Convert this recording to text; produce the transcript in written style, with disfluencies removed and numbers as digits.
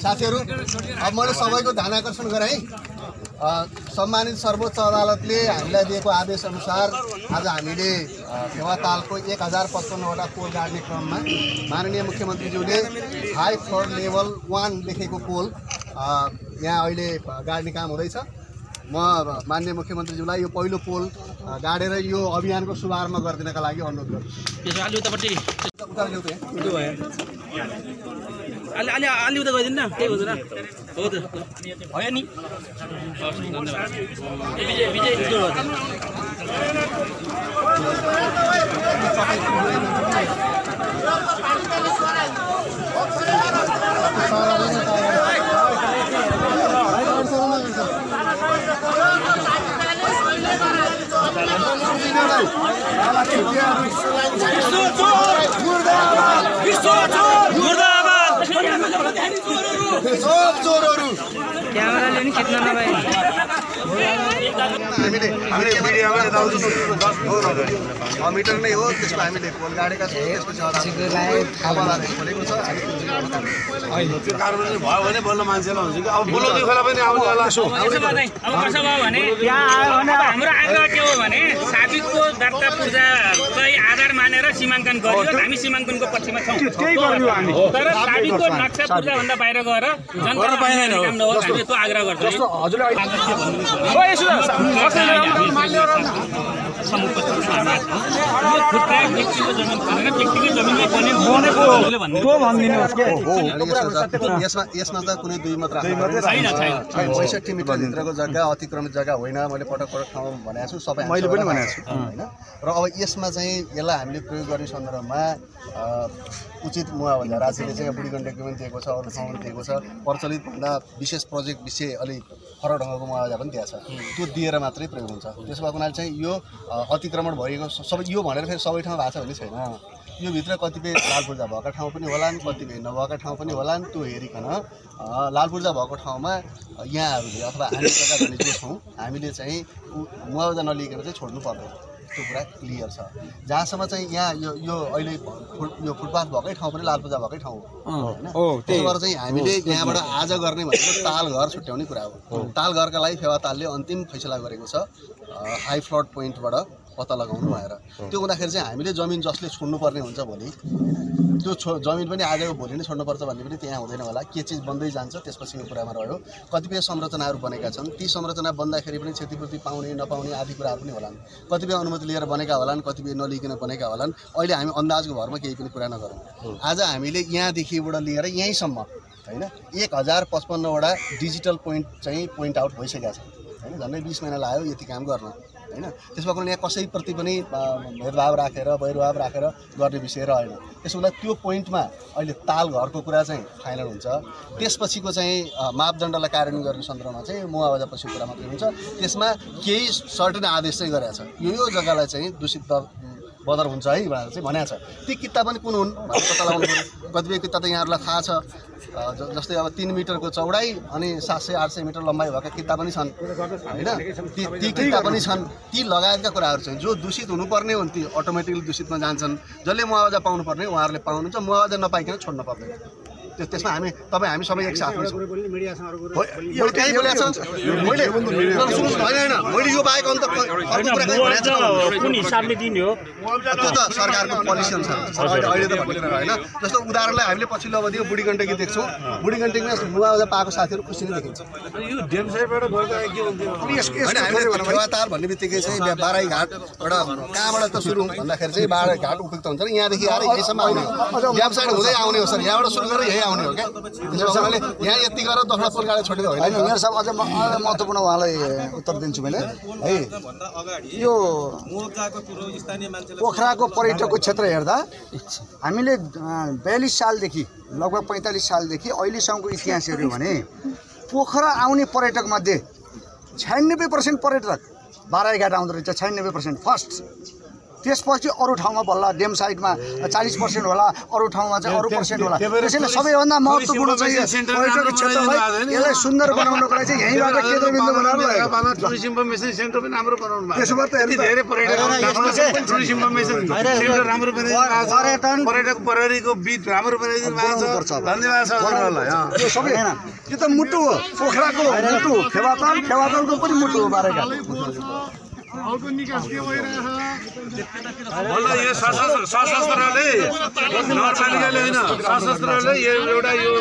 साथीहरु, अब मैले सबैको ध्यान आकर्षण गराएँ। सम्मानित सर्वोच्च अदालतले हामीलाई दिएको आदेश अनुसार आज हामीले फेवातालको 1055 वटा पोल गाड्ने क्रममा माननीय मुख्यमन्त्रीज्यूले हाई फ्लोर लेभल 1 लेखेको पोल यहाँ अहिले गाड्ने काम हुँदैछ। म माननीय मुख्यमन्त्रीज्यूलाई यो पहिलो पोल गाडेर यो अभियानको शुभारम्भ गरिदिनका लागि अनुरोध गर्छु। अलि उता गइदिनु न, त्यही हुँदैन हो त भयो नि। विजय सब चोरहरु क्यामेराले नि खिच्न नभए मिटर नै हो। त्यसको हामीले पोल गाडेका छौँ। त्यसपछि बोलेको छ त्यो कारबाही भयो भने बल्ल मान्छेलाई हुन्छ कि अब बोलाउने खोला पनि आउने होला। अब कसो भयो भने यहाँ आयो भने हाम्रो आग्रह के हो भने साबिकको दर्ता पूर्जालाई आधार मानेर सीमाङ्कन गरियो। हामी सीमाङ्कनको पक्षमा छौँ। त्यही गर्नु हामी। तर साबिकको नक्सा पूर्जा भन्दा बाहिर गएर जनता पाइदैन काम नहोस्, हामी त्यो आग्रह गर्छौँ। हजुरले यसमा त कुनै दुई मात्र 65 मिटर भित्रको जग्गा अतिक्रमित जग्गा होइन। मैले पटक ठाउँ भनेको छु, सबै मैले पनि भनेको छु होइन। र अब यसमा चाहिँ यसलाई हामीले प्रयोग गर्ने सन्दर्भमा उचित मुआवजा राज्यले चाहिँ बुढी गण्डकीको पनि दिएको छ, अरू ठाउँमा पनि दिएको छ। प्रचलित भन्दा विशेष प्रोजेक्ट विषय अलिक फरक ढङ्गको मुआवजा पनि दिएको छ। त्यो दिएर मात्रै प्रयोग हुन्छ। त्यसो भएको हुनाले चाहिँ यो अतिक्रमण भएको सबै यो भनेर फेरि सबै ठाउँ भएको छ भन्ने छैन। यो भित्र कतिपय लालपूर्जा भएका ठाउँ पनि होलान्, कतिपय नभएका ठाउँ पनि होलान्। त्यो हेरिकन लालपूर्जा भएको ठाउँमा यहाँहरूले अथवा हामी जग्गा धनी जो छौँ हामीले चाहिँ मुआवजा नलिकन चाहिँ छोड्नु पर्दैन। त्यो कुरा क्लियर छ। जहाँसम्म चाहिँ यहाँ यो अहिले यो फुटपाथ भएकै ठाउँ पनि लालपूर्जा भएकै ठाउँ हो होइन। त्यसो भएर चाहिँ हामीले यहाँबाट आज गर्ने भनेको ताल घर छुट्याउने कुरा हो। ताल घरका लागि फेवातालले अन्तिम फैसला गरेको छ हाई फ्लड पोइन्टबाट पत्ता लगाउनु भएर। त्यो हुँदाखेरि चाहिँ हामीले जमिन जसले छोड्नुपर्ने हुन्छ भोलि त्यो जमिन पनि आजको भोलि नै छोड्नुपर्छ भन्ने पनि त्यहाँ हुँदैन होला। के चिज बन्दै जान्छ त्यसपछि यो कुरामा रह्यो। कतिपय संरचनाहरू बनेका छन्, ती संरचना बन्दाखेरि पनि क्षतिपूर्ति पाउने नपाउने आदि कुराहरू पनि होलान्। कतिपय अनुमति लिएर बनेका होलान्, कतिपय नलिकन बनेका होलान्। अहिले हामी अन्दाजको भरमा केही पनि कुरा नगरौँ। आज हामीले यहाँदेखिबाट लिएर यहीँसम्म होइन 1055 वटा डिजिटल पोइन्ट चाहिँ पोइन्ट आउट भइसकेका छ होइन। झन्डै 20 महिना लाग्यो यति काम गर्न होइन। त्यसमा पनि यहाँ कसैप्रति पनि भेदभाव राखेर वैरभाव राखेर गर्ने विषय रहेन। त्यसो हुँदा त्यो पोइन्टमा अहिले ताल घरको कुरा चाहिँ फाइनल हुन्छ। त्यसपछिको चाहिँ मापदण्डलाई कार्यान्वयन गर्ने सन्दर्भमा चाहिँ मुआवजा पछि कुरा मात्रै हुन्छ। त्यसमा केही सर्टेन आदेश चाहिँ गरेको छ। यो जग्गालाई चाहिँ दूषित बदर हुन्छ है भनेर चाहिँ भनेको छ। ती किता पनि कुन हुन् भनेर पत्ता लगाउनु पर्यो। कतिपय किता त यहाँहरूलाई थाहा छ, जस्तै अब 3 मिटरको चौडाइ अनि 700-800 मिटर लम्बाइ भएका किता पनि छन् होइन। ती किता पनि छन्। ती लगायतका कुराहरू चाहिँ जो दूषित हुनुपर्ने हुन् ती अटोमेटिकली दूषितमा जान्छन्। जसले मुआवजा पाउनुपर्ने उहाँहरूले पाउनुहुन्छ, मुआवजा नपाइकन छोड्न पर्दैन। त्यसमा हामी सबै एकसाथमा छौँ। त्यही बोलेको छ मैले मैले यो बाहेक अन्त कुन हिसाबले दिने हो त्यो त सरकारको पोलिसी अनुसार अहिले त भन्दैन होइन। जस्तो उदाहरणलाई हामीले पछिल्लो अवधिमा बुढी गण्डकी देख्छौँ। बुढी गण्डकीमा मुआवजा पाएको साथीहरू खुसी नै देखिन्छ। यो डेमसाइडबाट गएको के होइन हामीले फेवाताल भन्ने बित्तिकै चाहिँ बाराई घाटबाट कहाँबाट त सुरु भन्दाखेरि चाहिँ बाराई घाट उपयुक्त हुन्छ। यहाँदेखि आएर यहीँसम्म आउने हो, डेमसाइड हुँदै आउने हो सर। यहाँबाट सुरु गरेर यही आउने हो क्या। त्यसैले यहाँ यति गरेर दखला पोल गाडी छोडेको होइन। मेरो साहब अझ महत्त्वपूर्ण उहाँलाई उत्तर दिन्छु मैले है। यो पोखराको पर्यटकको क्षेत्र हेर्दा हामीले 42 सालदेखि लगभग 45 सालदेखि अहिलेसम्मको इतिहास हेऱ्यौँ भने पोखरा आउने पर्यटक मध्ये 96% पर्यटक बाराइघाट आउँदो रहेछ। 96% फर्स्ट त्यसपछि अरू ठाउँमा बल्ल डेम साइडमा 40% होला, अरू ठाउँमा चाहिँ अरू पर्सेन्ट होला। त्यसैले सबैभन्दा महत्त्वपूर्ण चाहिँ पर्यटक क्षेत्रलाई यसलाई सुन्दर बनाउनको लागि चाहिँ यहीँबाट केन्द्रबिन्दु बनाउनु भएको। टुरिज्म इन्फर्मेसन सेन्टर पनि राम्रो बनाउनु भएको। त्यसो भए त यति धेरै पर्यटक टुरिज्म इन्फर्मेसन सेन्टर राम्रो बनाइदिनु पर्यटक प्रहरीको बिट राम्रो बनाइदिनु भएको छ। धन्यवाद छ हजुरहरूलाई। यो सबै यो त मुटु हो, पोखराको मुटु हो, फेवातालको पनि मुटु हो बारेका। बल्ल यो सशस्त्रले नगरपालिकाले होइन, सशस्त्रले यो एउटा यो